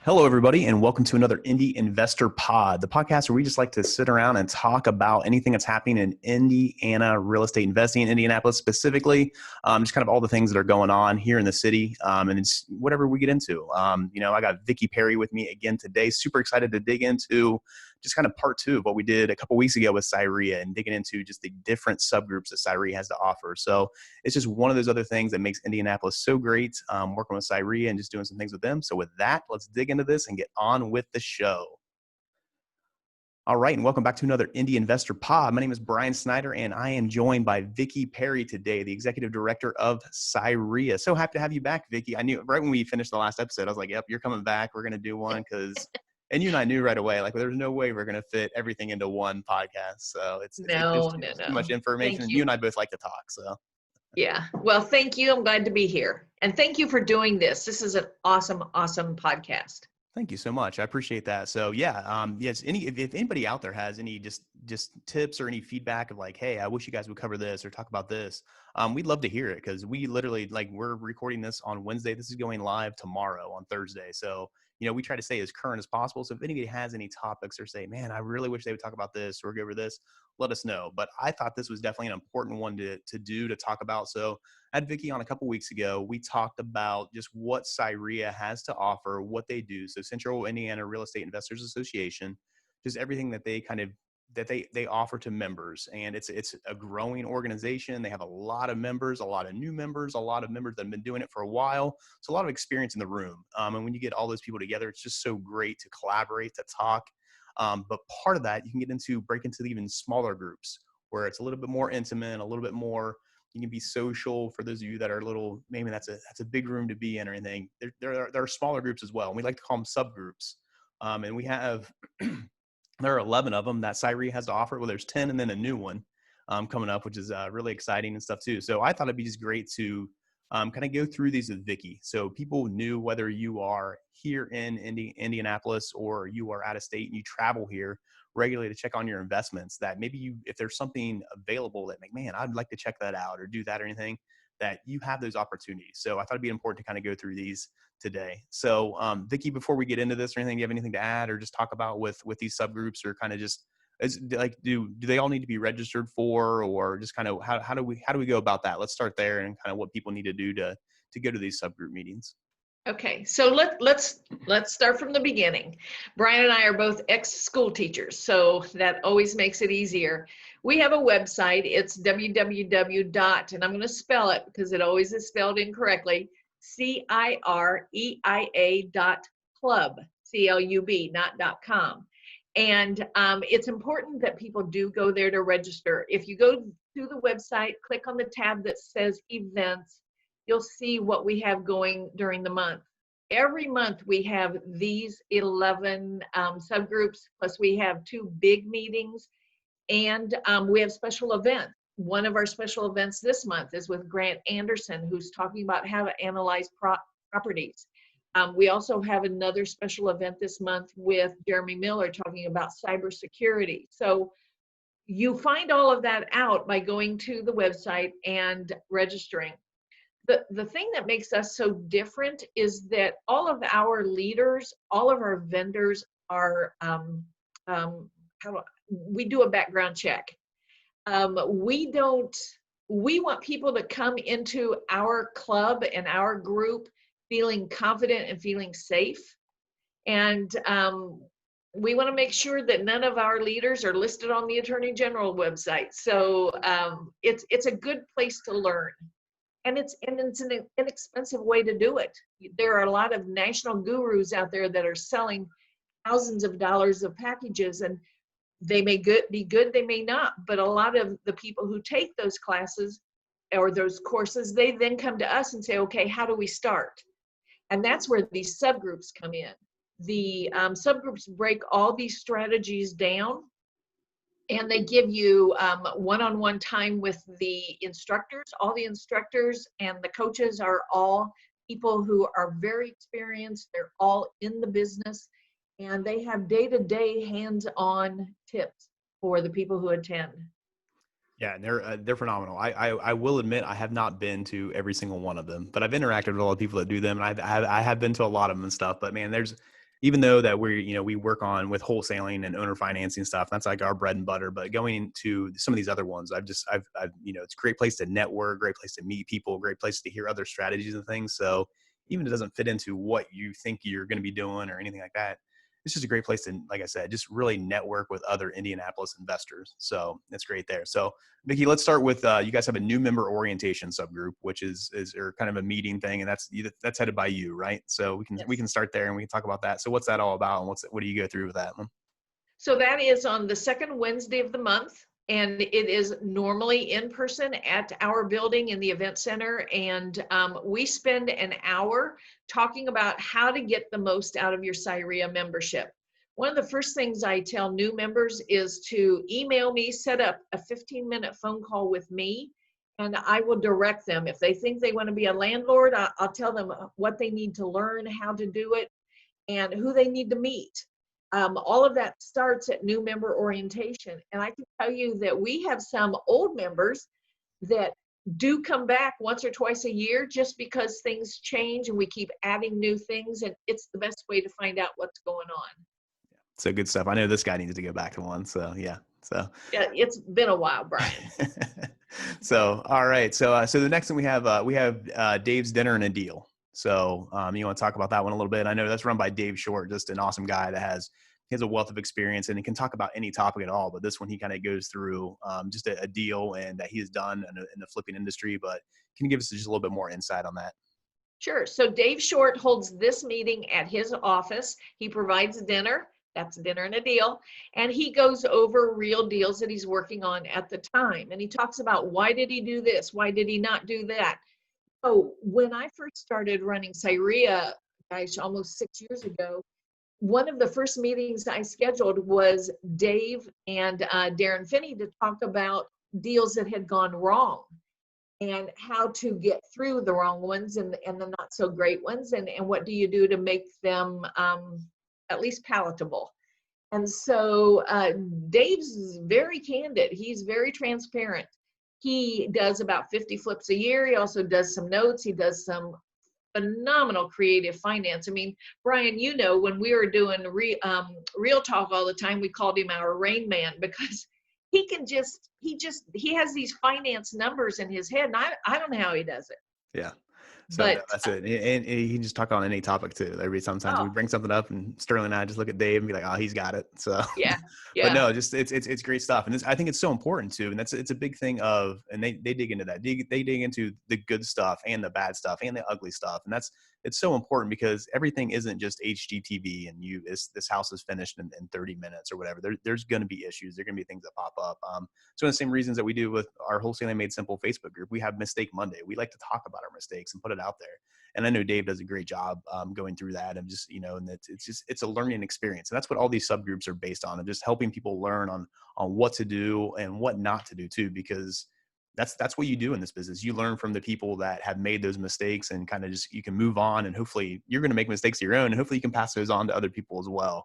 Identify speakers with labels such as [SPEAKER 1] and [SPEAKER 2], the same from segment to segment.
[SPEAKER 1] Hello, everybody, and welcome to another Indy Investor Pod, the podcast where we just like to sit around and talk about anything that's happening in Indiana real estate investing in Indianapolis specifically, just kind of all the things that are going on here in the city, and it's whatever we get into. I got Vickie Perry with me again today. Super excited to dig into just kind of part two of what we did a couple weeks ago with CIREIA and digging into just the different subgroups that CIREIA has to offer. So it's just one of those other things that makes Indianapolis so great, working with CIREIA and just doing some things with them. So with that, let's dig into this and get on with the show. All right, and welcome back to another Indy Investor Pod. My name is Brian Snyder, and I am joined by Vickie Perry today, the Executive Director of CIREIA. So happy to have you back, Vickie. I knew right when we finished the last episode, I was like, yep, you're coming back. We're going to do one and you and I knew right away, like, there's no way we're going to fit everything into one podcast. So it's
[SPEAKER 2] No.
[SPEAKER 1] too much information. And you and I both like to talk. So
[SPEAKER 2] yeah. Well, thank you. I'm glad to be here. And thank you for doing this. This is an awesome, awesome podcast.
[SPEAKER 1] Thank you so much. I appreciate that. So yes, if anybody out there has any just tips or any feedback of like, hey, I wish you guys would cover this or talk about this, we'd love to hear it, because we literally, like, we're recording this on Wednesday. This is going live tomorrow on Thursday. So we try to stay as current as possible. So if anybody has any topics or say, man, I really wish they would talk about this or go over this, let us know. But I thought this was definitely an important one to talk about. So I had Vickie on a couple weeks ago. We talked about just what CIREIA has to offer, what they do. So Central Indiana Real Estate Investors Association, just everything that they offer to members. And it's a growing organization. They have a lot of members, a lot of new members, a lot of members that have been doing it for a while. So a lot of experience in the room. And when you get all those people together, it's just so great to collaborate, to talk. But part of that, you can break into even smaller groups where it's a little bit more intimate, a little bit more, you can be social. For those of you that are maybe that's a big room to be in or anything. There are smaller groups as well. And we like to call them subgroups. And we have, there are 11 of them that CIREIA has to offer. Well, there's 10 and then a new one coming up, which is really exciting and stuff too. So I thought it'd be just great to kind of go through these with Vickie. So people knew whether you are here in Indianapolis or you are out of state and you travel here regularly to check on your investments, that maybe if there's something available that man, I'd like to check that out or do that or anything, that you have those opportunities. So I thought it'd be important to kind of go through these today. So Vickie, before we get into this or anything, do you have anything to add or just talk about with these subgroups, or kind of just do they all need to be registered for, or just kind of how do we go about that? Let's start there and kind of what people need to do to go to these subgroup meetings.
[SPEAKER 2] Okay, so let's start from the beginning. Brian and I are both ex-school teachers, so that always makes it easier. We have a website. It's www. And I'm going to spell it because it always is spelled incorrectly. CIREIA.club, CLUB, not .com. And it's important that people do go there to register. If you go to the website, click on the tab that says events, you'll see what we have going during the month. Every month we have these 11 subgroups, plus we have 2 big meetings, and we have special events. One of our special events this month is with Grant Anderson, who's talking about how to analyze properties. We also have another special event this month with Jeremy Miller talking about cybersecurity. So you find all of that out by going to the website and registering. The thing that makes us so different is that all of our leaders, all of our vendors are, we do a background check. We want people to come into our club and our group feeling confident and feeling safe. And we want to make sure that none of our leaders are listed on the Attorney General website. So it's a good place to learn. And it's an inexpensive way to do it. There are a lot of national gurus out there that are selling thousands of dollars of packages, and they may be good, they may not. But a lot of the people who take those classes or those courses, they then come to us and say, okay, how do we start? And that's where these subgroups come in. The subgroups break all these strategies down, and they give you one-on-one time with the instructors. All the instructors and the coaches are all people who are very experienced. They're all in the business, and they have day-to-day hands-on tips for the people who attend.
[SPEAKER 1] Yeah, and they're phenomenal. I will admit I have not been to every single one of them, but I've interacted with a lot of people that do them, and I have been to a lot of them and stuff. But man, there's even though that we work on with wholesaling and owner financing stuff, that's like our bread and butter. But going to some of these other ones, I've it's a great place to network, great place to meet people, great place to hear other strategies and things. So even if it doesn't fit into what you think you're going to be doing or anything like that, it's just a great place to, like I said, just really network with other Indianapolis investors. So that's great there. So Vickie, let's start with, you guys have a new member orientation subgroup, which is or kind of a meeting thing. And that's headed by you, right? So we
[SPEAKER 2] Yes.
[SPEAKER 1] can start there and we can talk about that. So what's that all about? And what do you go through with that one?
[SPEAKER 2] So that is on the second Wednesday of the month, and it is normally in person at our building in the event center. And we spend an hour talking about how to get the most out of your CIREIA membership. One of the first things I tell new members is to email me, set up a 15-minute phone call with me, and I will direct them. If they think they want to be a landlord, I'll tell them what they need to learn, how to do it, and who they need to meet. All of that starts at new member orientation. And I can tell you that we have some old members that do come back once or twice a year just because things change and we keep adding new things. And it's the best way to find out what's going on.
[SPEAKER 1] So good stuff. I know this guy needs to go back to one. So yeah. So
[SPEAKER 2] Yeah, it's been a while, Brian.
[SPEAKER 1] so all right. So the next thing we have Dave's dinner and a deal. So you want to talk about that one a little bit? I know that's run by Dave Short, just an awesome guy that has a wealth of experience and he can talk about any topic at all. But this one he kind of goes through just a deal and that he has done in the flipping industry. But can you give us just a little bit more insight on that?
[SPEAKER 2] Sure. So Dave Short holds this meeting at his office. He provides dinner. That's dinner and a deal. And he goes over real deals that he's working on at the time. And he talks about why did he do this? Why did he not do that? So when I first started running CIREIA, gosh, almost 6 years ago, one of the first meetings I scheduled was Dave and Darren Finney to talk about deals that had gone wrong and how to get through the wrong ones and the not so great ones, and what do you do to make them at least palatable. And so Dave's very candid. He's very transparent. He does about 50 flips a year. He also does some notes. He does some phenomenal creative finance. I mean, Brian, you know, when we were doing real talk all the time, we called him our Rain Man because he has these finance numbers in his head, and I don't know how he does it.
[SPEAKER 1] Yeah. So no,
[SPEAKER 2] But
[SPEAKER 1] that's it. And he can just talk on any topic too. Sometimes we
[SPEAKER 2] oh
[SPEAKER 1] bring something up and Sterling and I just look at Dave and be like, oh, he's got it. So,
[SPEAKER 2] yeah,
[SPEAKER 1] but
[SPEAKER 2] yeah.
[SPEAKER 1] no, just it's great stuff. And I think it's so important too. And it's a big thing and they dig into that. They dig into the good stuff and the bad stuff and the ugly stuff. And it's so important because everything isn't just HGTV and this house is finished in 30 minutes or whatever. There's going to be issues. There're going to be things that pop up. So the same reasons that we do with our Wholesaling Made Simple Facebook group, we have Mistake Monday. We like to talk about our mistakes and put it out there. And I know Dave does a great job going through that and just, and it's a learning experience. And that's what all these subgroups are based on, and just helping people learn on what to do and what not to do too, because that's what you do in this business. You learn from the people that have made those mistakes and kind of just, you can move on, and hopefully you're going to make mistakes of your own, and hopefully you can pass those on to other people as well.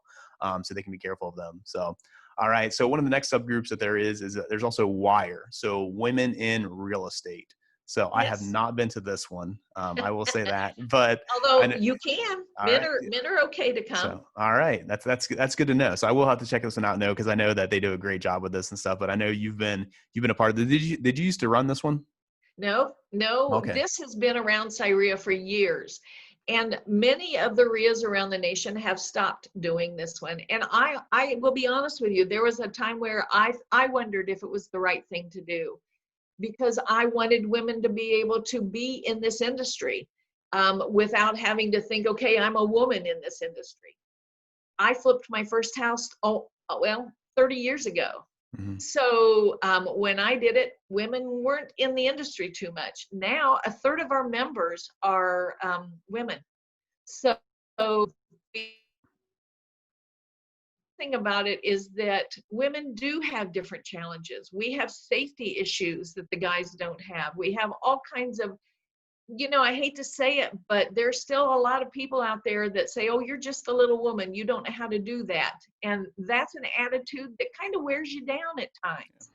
[SPEAKER 1] So they can be careful of them. So, all right. So one of the next subgroups that there is that there's also WIRE. So women in real estate. So I have
[SPEAKER 2] Yes.
[SPEAKER 1] not been to this one. I will say that, but I
[SPEAKER 2] Although
[SPEAKER 1] know,
[SPEAKER 2] you can,
[SPEAKER 1] all
[SPEAKER 2] men
[SPEAKER 1] right.
[SPEAKER 2] are okay to come.
[SPEAKER 1] So, all right. That's good to know. So I will have to check this one out now, because I know that they do a great job with this and stuff, but I know you've been a part of it. Did you used to run this one?
[SPEAKER 2] No,
[SPEAKER 1] Okay.
[SPEAKER 2] this has been around CIREIA for years. And many of the RIAs around the nation have stopped doing this one. And I will be honest with you, there was a time where I wondered if it was the right thing to do, because I wanted women to be able to be in this industry without having to think, okay, I'm a woman in this industry. I flipped my first house, 30 years ago.
[SPEAKER 1] Mm-hmm.
[SPEAKER 2] So when I did it, women weren't in the industry too much. Now, a third of our members are women. So the thing about it is that women do have different challenges. We have safety issues that the guys don't have. We have all kinds of, I hate to say it, but there's still a lot of people out there that say, oh, you're just a little woman, you don't know how to do that. And that's an attitude that kind of wears you down at times.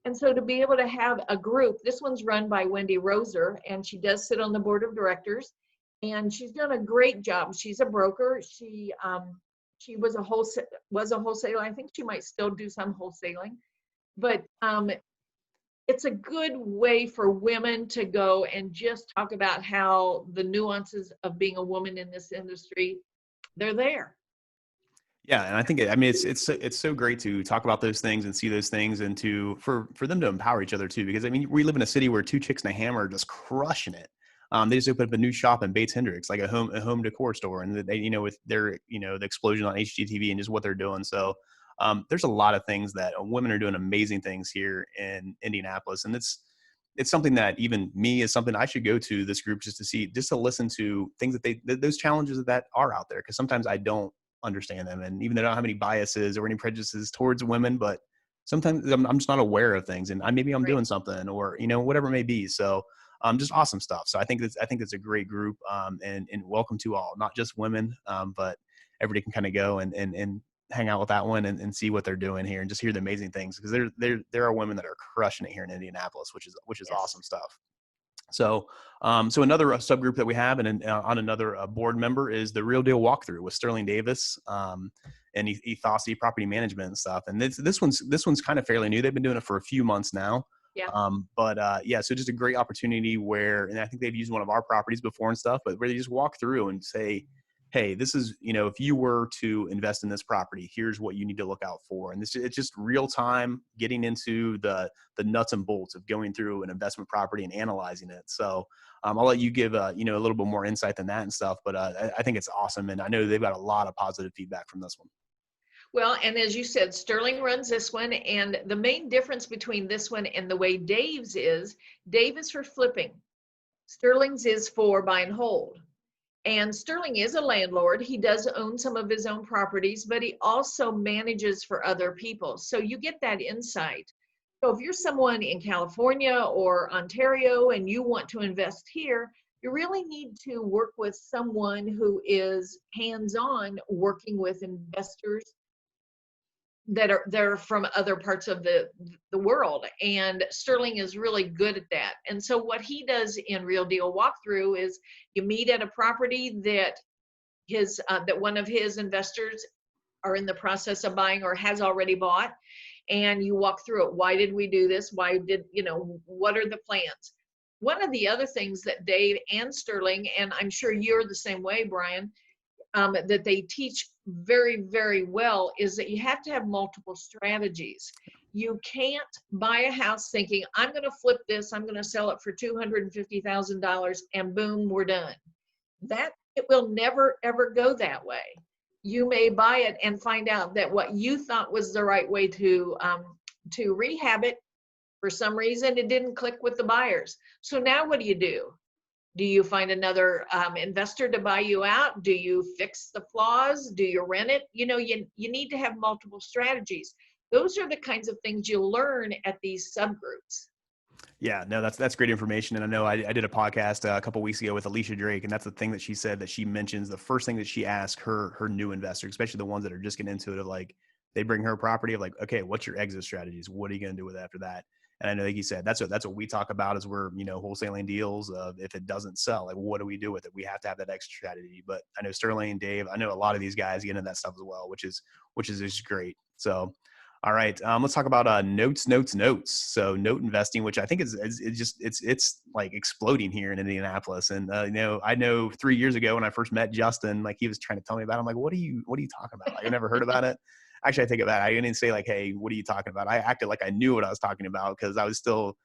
[SPEAKER 2] And so to be able to have a group, this one's run by Wendy Roser, and she does sit on the board of directors, and she's done a great job. She's a broker. She She was a wholesaler. I think she might still do some wholesaling, but it's a good way for women to go and just talk about how the nuances of being a woman in this industry, they're there.
[SPEAKER 1] Yeah, and I think I mean it's so great to talk about those things and see those things, and for them to empower each other too. Because I mean, we live in a city where two chicks and a hammer are just crushing it. They just opened up a new shop in Bates Hendricks, like a home decor store, and they, with their, the explosion on HGTV and just what they're doing. So there's a lot of things that women are doing amazing things here in Indianapolis, and it's something that even me is something I should go to this group just to see, just to listen to things that those challenges that are out there. Because sometimes I don't understand them, and even though I don't have any biases or any prejudices towards women, but sometimes I'm just not aware of things, and maybe I'm
[SPEAKER 2] Right.
[SPEAKER 1] doing something, or whatever it may be. So just awesome stuff. So I think it's a great group, and welcome to all, not just women, but everybody can kind of go and hang out with that one, and see what they're doing here, and just hear the amazing things, because there are women that are crushing it here in Indianapolis, which is
[SPEAKER 2] Yes.
[SPEAKER 1] awesome stuff. So, so another subgroup that we have, and on another board member, is the Real Deal Walkthrough with Sterling Davis, and Ethossi Property Management and stuff. And this one's kind of fairly new. They've been doing it for a few months now.
[SPEAKER 2] Yeah.
[SPEAKER 1] But yeah, so just a great opportunity where, and I think they've used one of our properties before and stuff, but where they just walk through and say, hey, this is, if you were to invest in this property, here's what you need to look out for. And it's just real time getting into the nuts and bolts of going through an investment property and analyzing it. So I'll let you give a little bit more insight than that and stuff, but I think it's awesome. And I know they've got a lot of positive feedback from this one.
[SPEAKER 2] Well, and as you said, Sterling runs this one, and the main difference between this one and the way Dave's is, Dave is for flipping. Sterling's is for buy and hold. And Sterling is a landlord. He does own some of his own properties, but he also manages for other people. So you get that insight. So if you're someone in California or Ontario and you want to invest here, you really need to work with someone who is hands-on working with investors that are they're from other parts of the world, and Sterling is really good at that. And so what he does in Real Deal Walkthrough is, you meet at a property that that one of his investors are in the process of buying or has already bought, and you walk through it. Why did we do this? Why did, what are the plans? One of the other things that Dave and Sterling, and I'm sure you're the same way, Brian, that they teach very, very well, is that you have to have multiple strategies. You can't buy a house thinking, I'm going to flip this, I'm going to sell it for $250,000, and boom, we're done. That it will never, ever go that way. You may buy it and find out that what you thought was the right way to rehab it, for some reason, it didn't click with the buyers. So now what do? Do you find another investor to buy you out? Do you fix the flaws? Do you rent it? You need to have multiple strategies. Those are the kinds of things you learn at these subgroups.
[SPEAKER 1] Yeah, no, that's great information. And I know I did a podcast a couple of weeks ago with Alicia Drake, and that's the thing that she said, that she mentions the first thing that she asks her new investors, especially the ones that are just getting into it, of like, they bring her property of like, okay, what's your exit strategies? What are you going to do with it after that? And I know, like you said, that's what we talk about as we're, wholesaling deals. If it doesn't sell, like, what do we do with it? We have to have that exit strategy. But I know Sterling and Dave, I know a lot of these guys get into that stuff as well, which is just great. So, all right, let's talk about notes. So note investing, which I think is it's like exploding here in Indianapolis. And I know 3 years ago when I first met Justin, like, he was trying to tell me about it. I'm like, what are you talking about? Like, I never heard about it. Actually, I take it back. I didn't say like, hey, what are you talking about? I acted like I knew what I was talking about, because I was still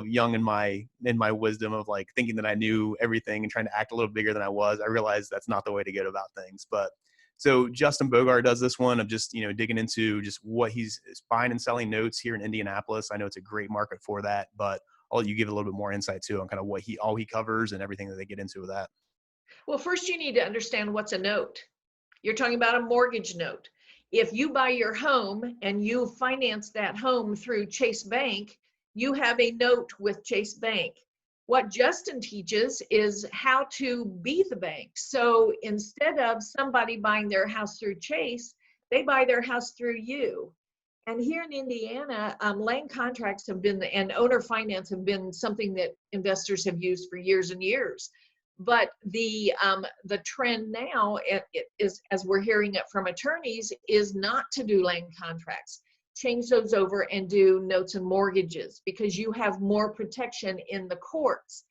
[SPEAKER 1] young in my wisdom of like thinking that I knew everything and trying to act a little bigger than I was. I realized that's not the way to go about things. But so Justin Bogart does this one of just, digging into just what he's buying and selling notes here in Indianapolis. I know it's a great market for that, but I'll let you give a little bit more insight too on kind of what all he covers and everything that they get into with that.
[SPEAKER 2] Well, first you need to understand what's a note. You're talking about a mortgage note. If you buy your home and you finance that home through Chase Bank, you have a note with Chase Bank. What Justin teaches is how to be the bank. So instead of somebody buying their house through Chase, they buy their house through you. And here in Indiana, land contracts have been, and owner finance have been something that investors have used for years and years. But the trend now is, as we're hearing it from attorneys, is not to do land contracts. Change those over and do notes and mortgages, because you have more protection in the courts.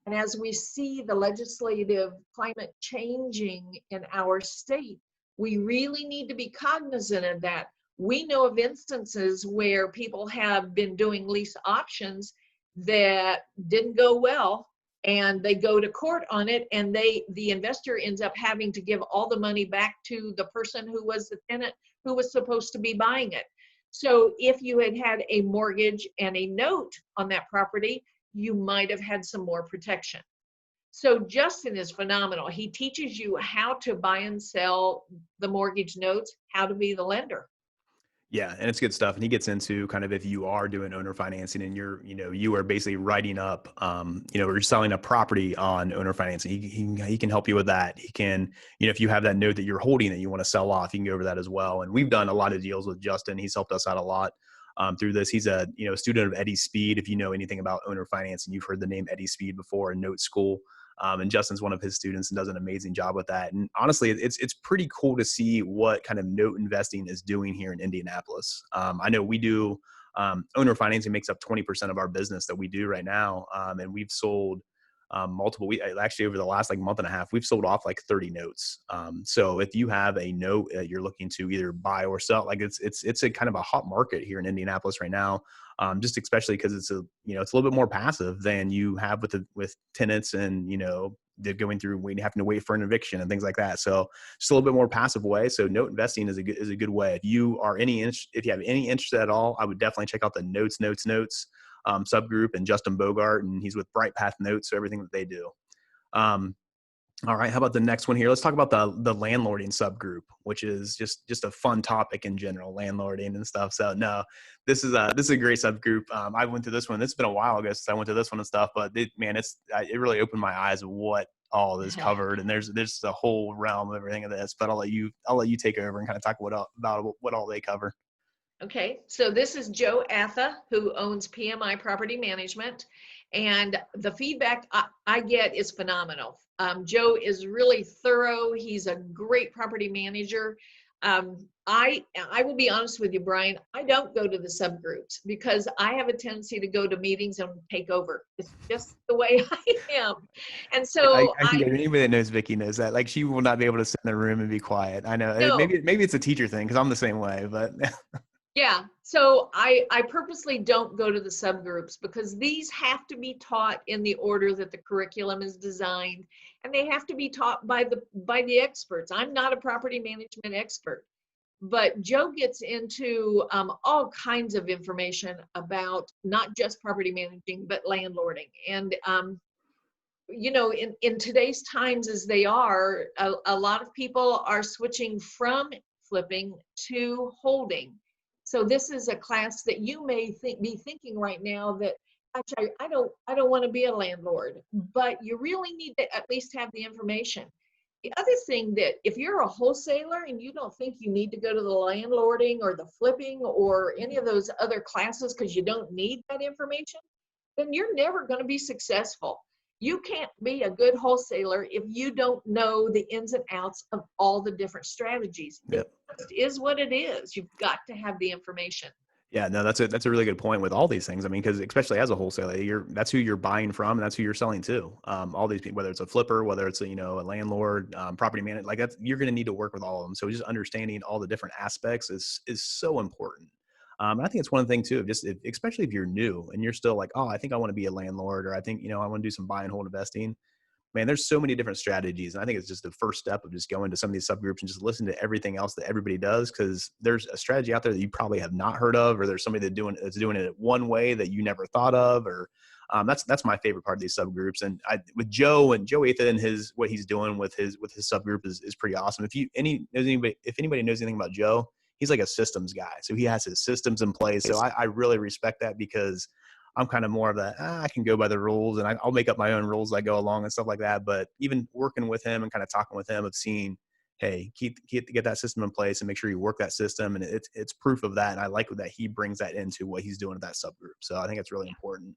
[SPEAKER 2] And as we see the legislative climate changing in our state, we really need to be cognizant of that. We know of instances where people have been doing lease options that didn't go well, and they go to court on it, and the investor ends up having to give all the money back to the person who was the tenant who was supposed to be buying it. So if you had had a mortgage and a note on that property, you might have had some more protection. So Justin is phenomenal. He teaches you how to buy and sell the mortgage notes, how to be the lender.
[SPEAKER 1] Yeah, and it's good stuff. And he gets into kind of if you are doing owner financing and you're, you are basically writing up, or you're selling a property on owner financing. He can help you with that. He can, if you have that note that you're holding that you want to sell off, you can go over that as well. And we've done a lot of deals with Justin. He's helped us out a lot through this. He's a student of Eddie Speed. If you know anything about owner financing, you've heard the name Eddie Speed before in Note School. And Justin's one of his students and does an amazing job with that. And honestly, it's pretty cool to see what kind of note investing is doing here in Indianapolis. I know we do owner financing makes up 20% of our business that we do right now, and we've sold multiple. We actually over the last month and a half, we've sold off 30 notes. So if you have a note that you're looking to either buy or sell, it's a kind of a hot market here in Indianapolis right now. Just especially because it's it's a little bit more passive than you have with tenants and they're going through having to wait for an eviction and things like that. So just a little bit more passive way. So note investing is a good way. If you have any interest at all, I would definitely check out the notes subgroup and Justin Bogart, and he's with Bright Path Notes, so everything that they do. All right, how about the next one here? Let's talk about the landlording subgroup, which is just a fun topic in general, landlording and stuff. So no, this is a great subgroup. I went to this one. It's been a while ago since I went to this one and stuff, but it really opened my eyes of what all is covered, and there's a whole realm of everything of this. But I'll let you take over and kind of talk about what all they cover.
[SPEAKER 2] Okay, so this is Joe Atha, who owns PMI Property Management, and the feedback I get is phenomenal. Joe is really thorough. He's a great property manager. I will be honest with you, Brian, I don't go to the subgroups because I have a tendency to go to meetings and take over. It's just the way I am. And so
[SPEAKER 1] I think anybody that knows Vickie knows that. She will not be able to sit in the room and be quiet. I know.
[SPEAKER 2] no,
[SPEAKER 1] Maybe it's a teacher thing because I'm the same way, but
[SPEAKER 2] yeah, so I purposely don't go to the subgroups because these have to be taught in the order that the curriculum is designed, and they have to be taught by the experts. I'm not a property management expert, but Joe gets into all kinds of information about not just property managing, but landlording. And in today's times as they are, a lot of people are switching from flipping to holding. So this is a class that you may be thinking right now that, gosh, I don't want to be a landlord, but you really need to at least have the information. The other thing that if you're a wholesaler and you don't think you need to go to the landlording or the flipping or any of those other classes because you don't need that information, then you're never going to be successful. You can't be a good wholesaler if you don't know the ins and outs of all the different strategies.
[SPEAKER 1] yep.
[SPEAKER 2] It is what it is. You've got to have the information.
[SPEAKER 1] Yeah, no, that's a really good point with all these things. I mean, because especially as a wholesaler, that's who you're buying from, and that's who you're selling to. All these people, whether it's a flipper, whether it's a landlord, property manager, you're going to need to work with all of them. So just understanding all the different aspects is so important. And I think it's one thing too, especially if you're new and you're still like, oh, I think I want to be a landlord, or I think I want to do some buy and hold investing. Man, there's so many different strategies. And I think it's just the first step of just going to some of these subgroups and just listen to everything else that everybody does. Cause there's a strategy out there that you probably have not heard of, or there's somebody that's doing it one way that you never thought of, or that's my favorite part of these subgroups. And with Joe Atha and what he's doing with his subgroup is pretty awesome. If anybody knows anything about Joe, he's like a systems guy. So he has his systems in place. So I really respect that because I'm kind of more of I can go by the rules and I'll make up my own rules as I go along and stuff like that. But even working with him and kind of talking with him of seeing, hey, get that system in place and make sure you work that system. And it's proof of that. And I like that he brings that into what he's doing at that subgroup. So I think it's really important.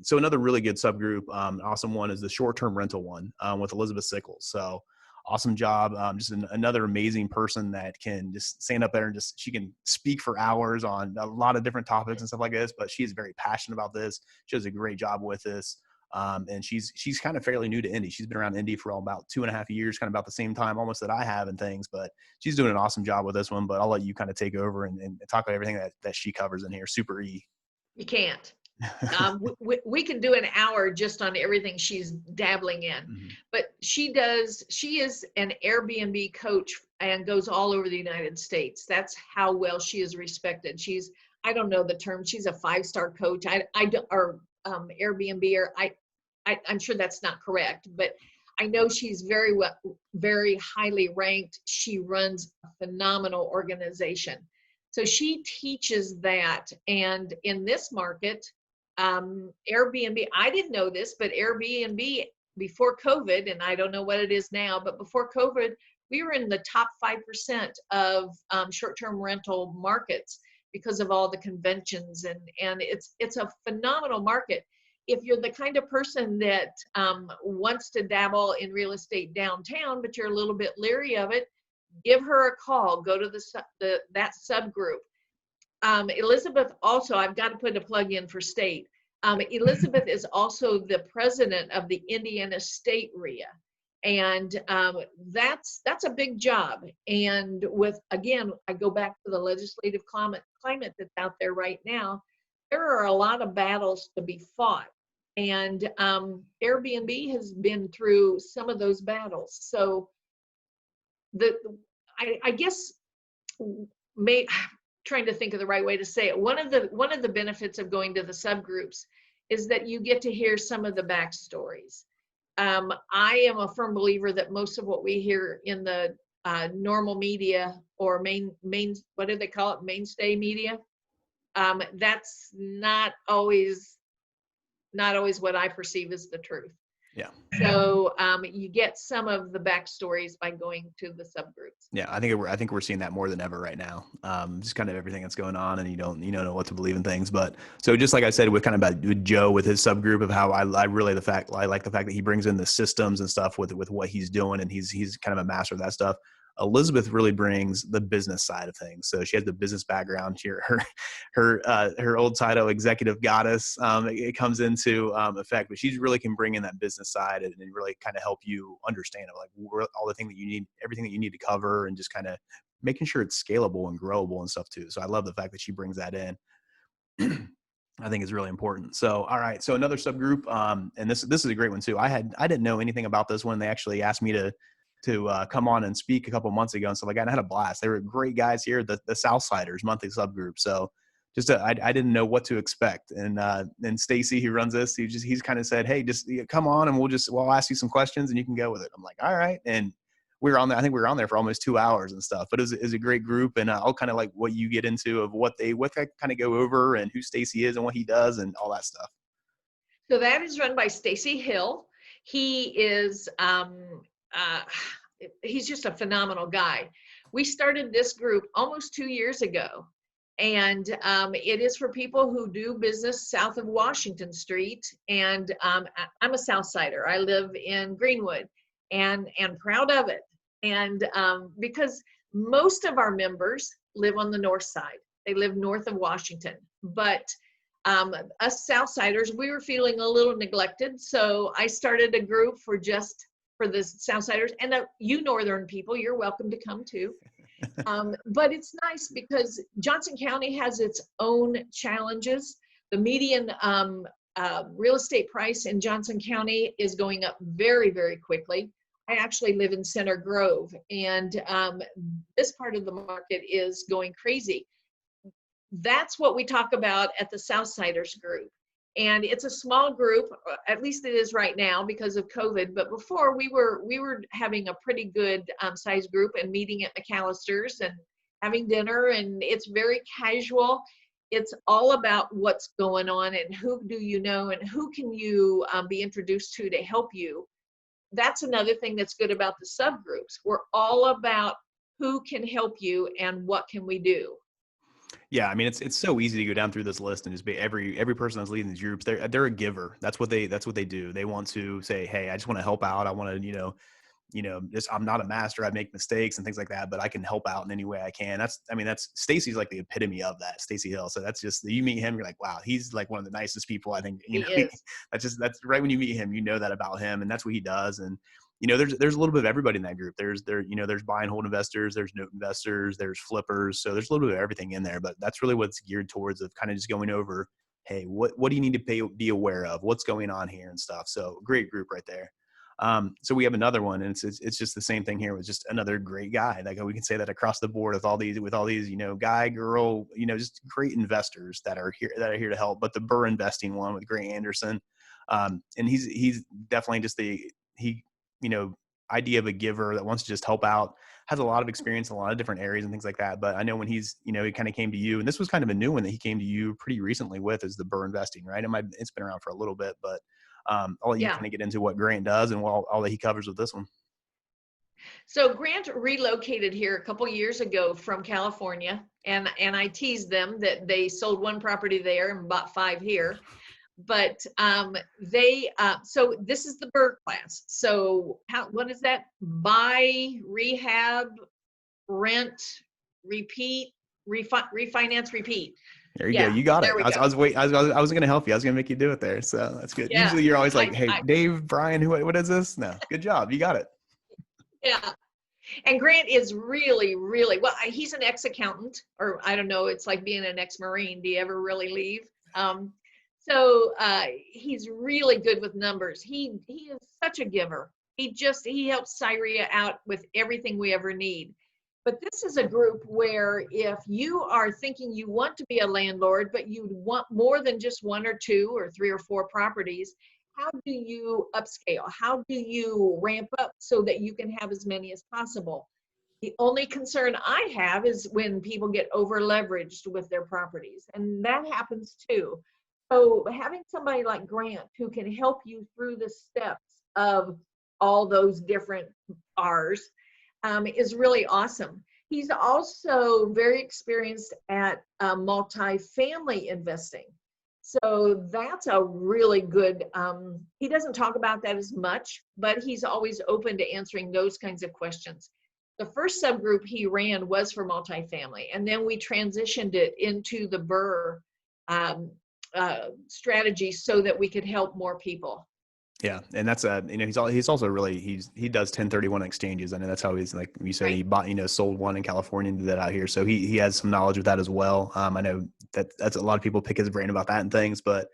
[SPEAKER 1] So another really good subgroup, awesome one, is the short-term rental one, with Elizabeth Sickles. So awesome job. Just another amazing person that can just stand up there and she can speak for hours on a lot of different topics and stuff like this, but she's very passionate about this. She does a great job with this. And she's kind of fairly new to Indy. She's been around Indy for about 2.5 years, kind of about the same time almost that I have and things, but she's doing an awesome job with this one. But I'll let you kind of take over and talk about everything that she covers in here. Super E.
[SPEAKER 2] You can't. We can do an hour just on everything she's dabbling in.
[SPEAKER 1] Mm-hmm.
[SPEAKER 2] But she is an Airbnb coach and goes all over the United States. That's how well she is respected. I don't know the term, she's a 5-star coach. Or Airbnb, or I'm sure that's not correct, but I know she's very highly ranked. She runs a phenomenal organization. So she teaches that. And in this market, Airbnb, I didn't know this, but Airbnb before COVID, and I don't know what it is now, but before COVID, we were in the top 5% of short-term rental markets because of all the conventions, and it's a phenomenal market. If you're the kind of person that wants to dabble in real estate downtown, but you're a little bit leery of it, give her a call. Go to that subgroup. Elizabeth also, I've got to put a plug in for state. Elizabeth is also the president of the Indiana State RIA. And that's a big job. And again, I go back to the legislative climate that's out there right now. There are a lot of battles to be fought. And Airbnb has been through some of those battles. So I guess trying to think of the right way to say it. One of the benefits of going to the subgroups is that you get to hear some of the backstories. I am a firm believer that most of what we hear in the normal media or what do they call it? Mainstay media. That's not always what I perceive as the truth.
[SPEAKER 1] Yeah.
[SPEAKER 2] So you get some of the backstories by going to the subgroups.
[SPEAKER 1] Yeah, I think we're seeing that more than ever right now. Just kind of everything that's going on, and you don't know what to believe in things. But so just like I said, with Joe with his subgroup, of how I like the fact that he brings in the systems and stuff with what he's doing, and he's kind of a master of that stuff. Elizabeth really brings the business side of things. So she has the business background here. Her old title, executive goddess, it comes into effect, but she really can bring in that business side and really kind of help you understand all the things that you need, everything that you need to cover, and just kind of making sure it's scalable and growable and stuff too. So I love the fact that she brings that in. I think is really important. So, all right. So another subgroup, and this is a great one too. I didn't know anything about this one. They actually asked me to come on and speak a couple months ago and stuff like that. And I had a blast. They were great guys here, the Southsiders monthly subgroup. So I didn't know what to expect. And Stacy, who runs this, he's kind of said, hey, just come on and we'll ask you some questions and you can go with it. I'm like, all right. And we were on there. I think we were on there for almost 2 hours and stuff, but it was a great group. And I'll kind of like what you get into of what they kind of go over and who Stacy is and what he does and all that stuff.
[SPEAKER 2] So that is run by Stacy Hill. He is, he's just a phenomenal guy. We started this group almost 2 years ago, and it is for people who do business south of Washington Street. And I'm a Southsider. I live in Greenwood, and proud of it. And because most of our members live on the north side, they live north of Washington. But us Southsiders, we were feeling a little neglected, so I started a group for the Southsiders, and you northern people, you're welcome to come too. But it's nice because Johnson County has its own challenges. The median real estate price in Johnson County is going up very, very quickly. I actually live in Center Grove, and this part of the market is going crazy. That's what we talk about at the Southsiders group. And it's a small group, at least it is right now because of COVID. But before we were having a pretty good size group and meeting at McAllister's and having dinner, and it's very casual. It's all about what's going on and who do you know and who can you be introduced to help you. That's another thing that's good about the subgroups. We're all about who can help you and what can we do.
[SPEAKER 1] Yeah, I mean, it's so easy to go down through this list and just be every person that's leading these groups. They're a giver. That's what they do. They want to say, hey, I just want to help out. I want to, just I'm not a master. I make mistakes and things like that, but I can help out in any way I can. That's Stacy's like the epitome of that, Stacy Hill. So that's just, you meet him, you're like, wow, he's like one of the nicest people I think,
[SPEAKER 2] He is.
[SPEAKER 1] that's right when you meet him, you know that about him, and that's what he does. And there's a little bit of everybody in that group. There's buy and hold investors, there's note investors, there's flippers. So there's a little bit of everything in there, but that's really what's geared towards, of kind of just going over, hey, what do you need to be aware of? What's going on here and stuff. So great group right there. So we have another one, and it's just the same thing here with just another great guy. Like we can say that across the board with all these, guy, girl, just great investors that are here to help. But the Burr investing one with Gray Anderson, and he's definitely just idea of a giver that wants to just help out, has a lot of experience in a lot of different areas and things like that. But I know when he kind of came to you, and this was kind of a new one that he came to you pretty recently with, is the Burr investing, right? It's been around for a little bit, but I'll let you
[SPEAKER 2] Yeah.
[SPEAKER 1] kind of get into what Grant does and all that he covers with this one.
[SPEAKER 2] So Grant relocated here a couple years ago from California, and I teased them that they sold one property there and bought 5 here. But so this is the Burr class. So what is that? Buy, rehab, rent, repeat, refinance, repeat.
[SPEAKER 1] There you go.
[SPEAKER 2] Yeah,
[SPEAKER 1] You got
[SPEAKER 2] there
[SPEAKER 1] it.
[SPEAKER 2] we
[SPEAKER 1] I
[SPEAKER 2] go.
[SPEAKER 1] was waiting. I was going to help you. I was going to make you do it there. So that's good.
[SPEAKER 2] Yeah,
[SPEAKER 1] Usually you're always like,
[SPEAKER 2] I,
[SPEAKER 1] hey,
[SPEAKER 2] I
[SPEAKER 1] Dave, Brian, what is this? No, good job. You got it.
[SPEAKER 2] yeah. And Grant is really, really well. He's an ex-accountant, or I don't know. It's like being an ex-Marine. Do you ever really leave? He's really good with numbers. He is such a giver. He helps CIREIA out with everything we ever need. But this is a group where if you are thinking you want to be a landlord, but you want more than just 1 or 2 or 3 or 4 properties, how do you upscale? How do you ramp up so that you can have as many as possible? The only concern I have is when people get over leveraged with their properties, and that happens too. So having somebody like Grant who can help you through the steps of all those different R's is really awesome. He's also very experienced at multifamily investing. So that's a really good, he doesn't talk about that as much, but he's always open to answering those kinds of questions. The first subgroup he ran was for multifamily, and then we transitioned it into the Burr strategy so that we could help more people.
[SPEAKER 1] Yeah, and that's he's also really he does 1031 exchanges. I know that's how he's, like you said,
[SPEAKER 2] Right.
[SPEAKER 1] he bought sold one in California and did that out here. So he has some knowledge with that as well. I know that's a lot of people pick his brain about that and things, but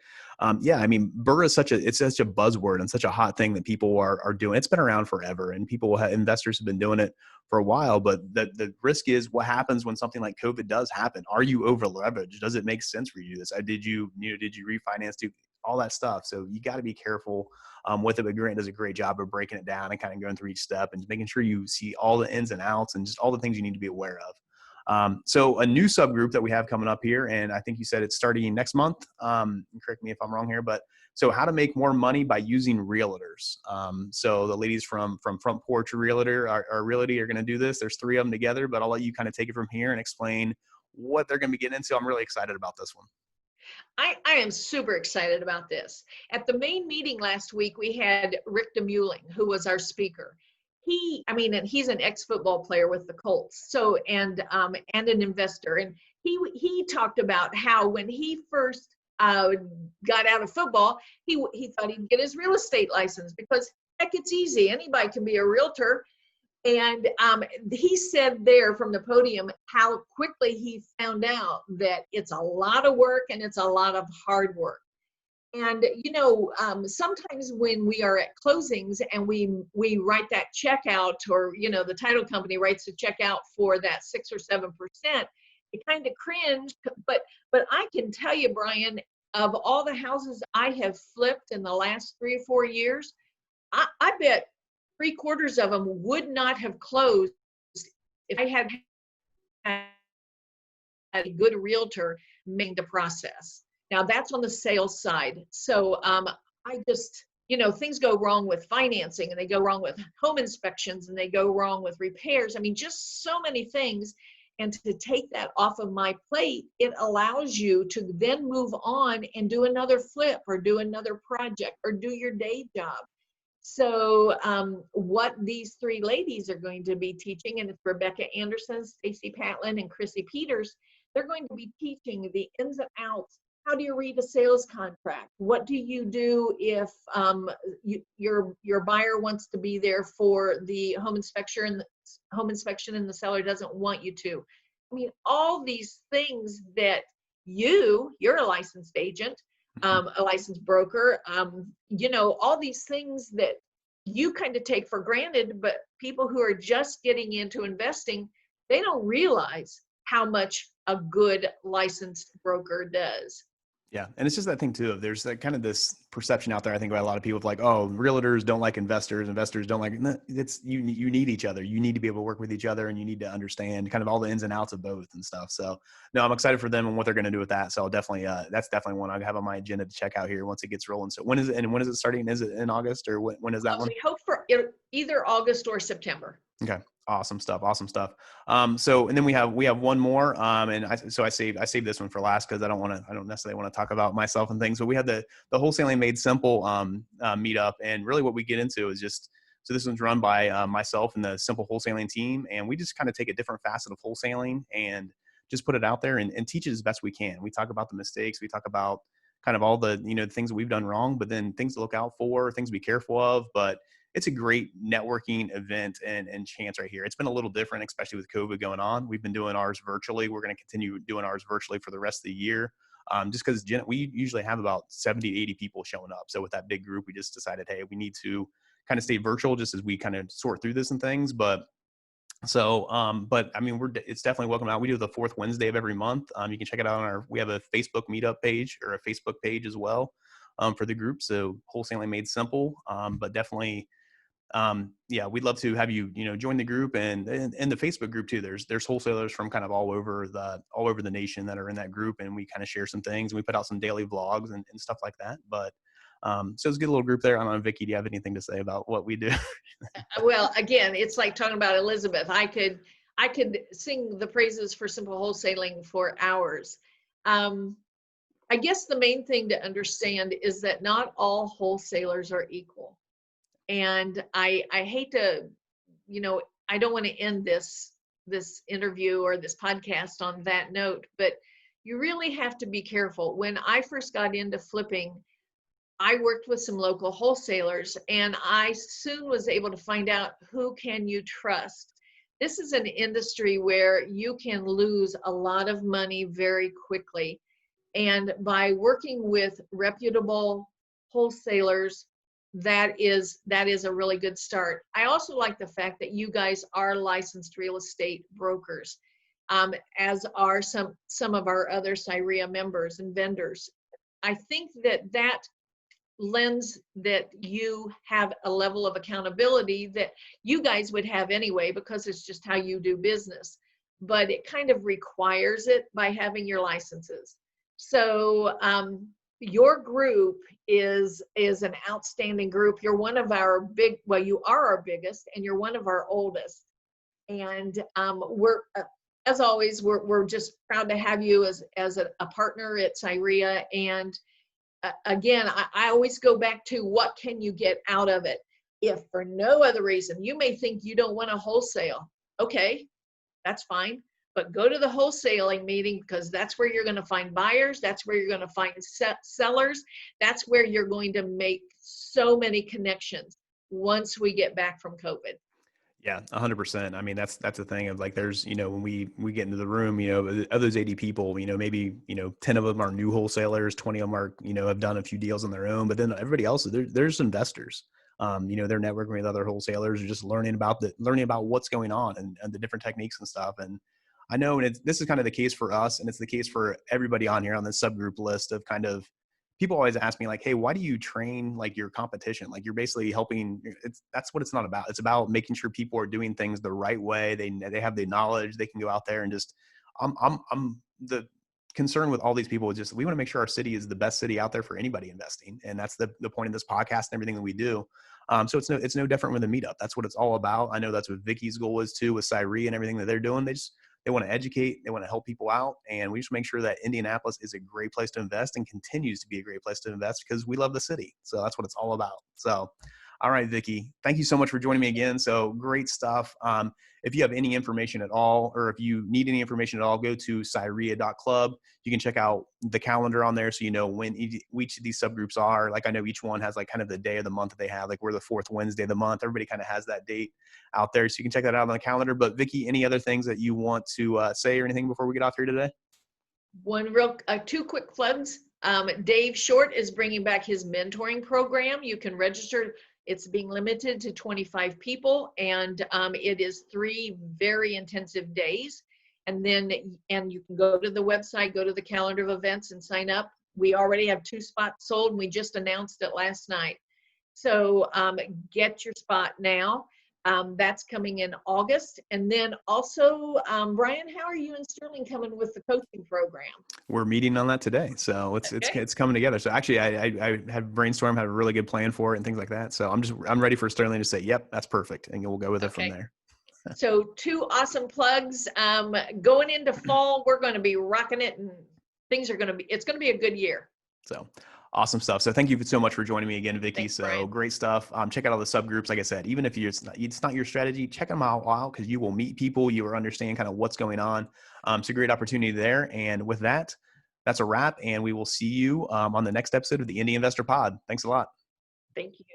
[SPEAKER 1] yeah, I mean, Burr is such a buzzword and such a hot thing that people are doing. It's been around forever, and investors have been doing it for a while. But the risk is, what happens when something like COVID does happen? Are you over leveraged? Does it make sense for you to do this? Did you refinance to all that stuff? So you got to be careful with it. But Grant does a great job of breaking it down and kind of going through each step and making sure you see all the ins and outs and just all the things you need to be aware of. So a new subgroup that we have coming up here, and I think you said it's starting next month. Correct me if I'm wrong here, but so how to make more money by using realtors. So the ladies from Front Porch Realtor are Realty are going to do this. There's 3 of them together, but I'll let you kind of take it from here and explain what they're going to be getting into. I'm really excited about this one.
[SPEAKER 2] I am super excited about this. At the main meeting last week, we had Rick DeMuling, who was our speaker. And he's an ex-football player with the Colts, so and an investor. And he talked about how when he first got out of football, he thought he'd get his real estate license because heck, it's easy. Anybody can be a realtor. And he said there from the podium how quickly he found out that it's a lot of work and it's a lot of hard work. And sometimes when we are at closings and we write that check out, or the title company writes a check out for that 6 or 7%, it kind of cringe. But I can tell you, Brian, of all the houses I have flipped in the last 3 or 4 years, I bet 3/4 of them would not have closed if I had a good realtor making the process. Now that's on the sales side. So I just, things go wrong with financing, and they go wrong with home inspections, and they go wrong with repairs. I mean, just so many things. And to take that off of my plate, it allows you to then move on and do another flip or do another project or do your day job. So what these three ladies are going to be teaching, and it's Rebecca Anderson, Stacy Patlin, and Chrissy Peters, they're going to be teaching the ins and outs. How do you read a sales contract? What do you do if your buyer wants to be there for the home inspection and the seller doesn't want you to? I mean, all these things that you're a licensed agent, a licensed broker, all these things that you kind of take for granted, but people who are just getting into investing, they don't realize how much a good licensed broker does.
[SPEAKER 1] Yeah. And it's just that thing too. There's that kind of this perception out there, I think, by a lot of people of like, oh, realtors don't like investors. Investors don't like, it's, you need each other. You need to be able to work with each other, and you need to understand kind of all the ins and outs of both and stuff. So no, I'm excited for them and what they're going to do with that. So I'll definitely, that's definitely one I have on my agenda to check out here once it gets rolling. So when is it, and when is it starting? Is it in August, or when is that one?
[SPEAKER 2] We hope for either August or September.
[SPEAKER 1] Okay. Awesome stuff. Awesome stuff. So, and then we have one more. And I saved this one for last because I don't necessarily want to talk about myself and things, but we had the Wholesaling Made Simple, meetup. And really what we get into is just, so this one's run by, myself and the Simple Wholesaling team. And we just kind of take a different facet of wholesaling and just put it out there and teach it as best we can. We talk about the mistakes. We talk about kind of all the, things that we've done wrong, but then things to look out for, things to be careful of. But it's a great networking event and chance right here. It's been a little different, especially with COVID going on. We've been doing ours virtually. We're going to continue doing ours virtually for the rest of the year. Just because we usually have about 70 to 80 people showing up. So with that big group, we just decided, hey, we need to kind of stay virtual just as we kind of sort through this and things. But I mean, it's definitely welcome out. We do the fourth Wednesday of every month. You can check it out on we have a Facebook meetup page or a Facebook page as well, for the group. So Wholesaling Made Simple. But definitely, yeah, we'd love to have you, join the group and the Facebook group too. There's wholesalers from kind of all over the nation that are in that group. And we kind of share some things, and we put out some daily vlogs and stuff like that. But, so it's a good little group there. I don't know, Vickie, do you have anything to say about what we do?
[SPEAKER 2] Well, again, it's like talking about Elizabeth. I could sing the praises for Simple Wholesaling for hours. I guess the main thing to understand is that not all wholesalers are equal. And I hate to, I don't want to end this interview or this podcast on that note, but you really have to be careful. When I first got into flipping, I worked with some local wholesalers, and I soon was able to find out who can you trust. This is an industry where you can lose a lot of money very quickly. And by working with reputable wholesalers, that is a really good start. I also like the fact that you guys are licensed real estate brokers, as are some of our other CIREIA members and vendors. I think that lends that you have a level of accountability that you guys would have anyway, because it's just how you do business, but it kind of requires it by having your licenses. So your group is an outstanding group. You're one of our you are our biggest, and you're one of our oldest. And we're, as always, we're just proud to have you as a partner at CIREIA. And again, I always go back to what can you get out of it? If for no other reason, you may think you don't want to wholesale. Okay, that's fine. But go to the wholesaling meeting, because that's where you're going to find buyers. That's where you're going to find sellers. That's where you're going to make so many connections once we get back from COVID.
[SPEAKER 1] Yeah, 100%. I mean, that's the thing of like, there's, when we get into the room, of those 80 people, maybe, 10 of them are new wholesalers, 20 of them are, have done a few deals on their own, but then everybody else, there's investors. They're networking with other wholesalers, or just learning about what's going on and the different techniques and stuff. And I know, and this is kind of the case for us, and it's the case for everybody on here on the subgroup list of kind of, people always ask me like, hey, why do you train like your competition? Like, you're basically helping. That's what it's not about. It's about making sure people are doing things the right way. They have the knowledge. They can go out there and just, I'm the concern with all these people is just, we want to make sure our city is the best city out there for anybody investing. And that's the point of this podcast and everything that we do. So it's no different with a meetup. That's what it's all about. I know that's what Vickie's goal is too, with CIREIA and everything that they're doing. They want to educate, they want to help people out. And we just make sure that Indianapolis is a great place to invest and continues to be a great place to invest because we love the city. So that's what it's all about. So, all right, Vickie, thank you so much for joining me again. So great stuff. If you have any information at all, or if you need any information at all, go to CIREIA.club. You can check out the calendar on there so you know when each of these subgroups are. Like I know each one has like kind of the day of the month that they have. Like we're the fourth Wednesday of the month. Everybody kind of has that date out there. So you can check that out on the calendar. But Vickie, any other things that you want to say or anything before we get off here today?
[SPEAKER 2] Two quick plugs. Dave Short is bringing back his mentoring program. You can register. It's being limited to 25 people, and it is 3 very intensive days. And you can go to the website, go to the calendar of events and sign up. We already have 2 spots sold, and we just announced it last night. So get your spot now. That's coming in August. And then also, Brian, how are you and Sterling coming with the coaching program?
[SPEAKER 1] We're meeting on that today. So it's coming together. So actually I had brainstormed, had a really good plan for it and things like that. So I'm ready for Sterling to say, yep, that's perfect. And we'll go with it from there.
[SPEAKER 2] So 2 awesome plugs. Going into fall, we're going to be rocking it, and it's going to be a good year.
[SPEAKER 1] So awesome stuff. So thank you so much for joining me again, Vickie.
[SPEAKER 2] Thanks,
[SPEAKER 1] so
[SPEAKER 2] Brian.
[SPEAKER 1] Great stuff. Check out all the subgroups. Like I said, even if it's not your strategy, check them out because you will meet people, you will understand kind of what's going on. It's a great opportunity there. And with that, that's a wrap. And we will see you on the next episode of the Indy Investor Pod. Thanks a lot.
[SPEAKER 2] Thank you.